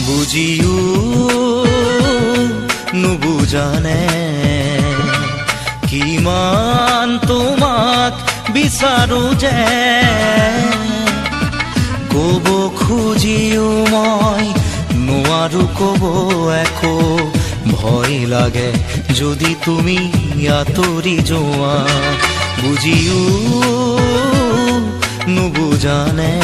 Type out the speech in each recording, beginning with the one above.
বুজিও নুবুজানে কিমান তোমাক বিচাৰো যে কব খুজিও মই নোৱাৰো কব একো ভয় লাগে যদি তুমি আঁতৰি যোৱা বুজিও নুবুজানে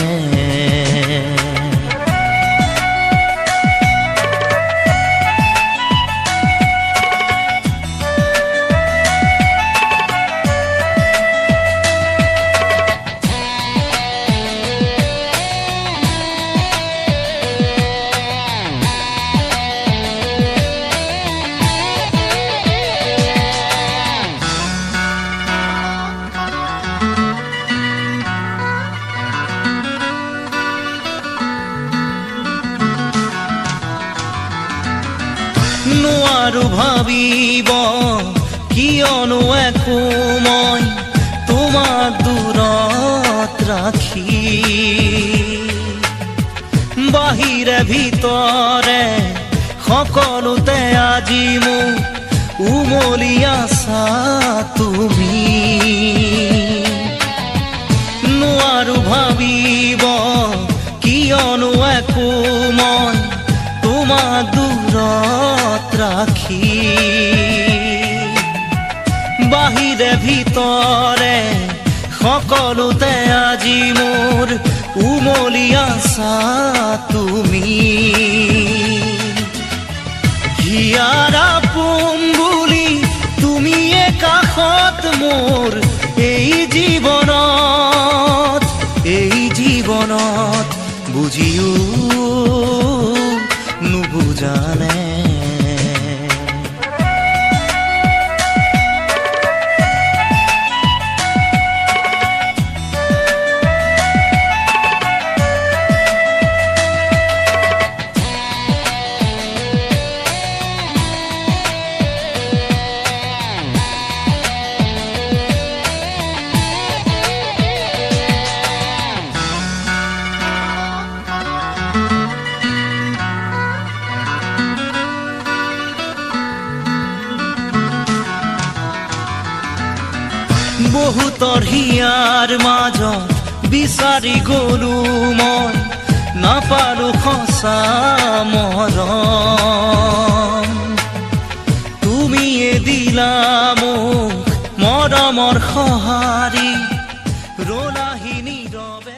নোৱাৰো ভাবিব কিয়নো একো মই তোমাক দূৰত ৰাখি বাহিৰে ভিতৰে সকলোতে আজি মোক উমলি আছা তুমি নোৱাৰো ভাবিব কিয়নো একো মই তোমাক দূৰত ৰাখি বাহিৰে ভিতৰে সকলোতে আজি মোৰ উমলি আছা তুমি হিয়াৰ আপোন বুলি তুমিয়ে কাষত মোৰ এই জীৱনত বুজিও নুবুজানে বহুতৰ হিয়াৰ মাজত বিচাৰি গলো মই নাপালো সঁচা মৰম তুমিয়ে দিলা মোক মৰমৰ সঁহাৰি ৰলাহি নীৰৱে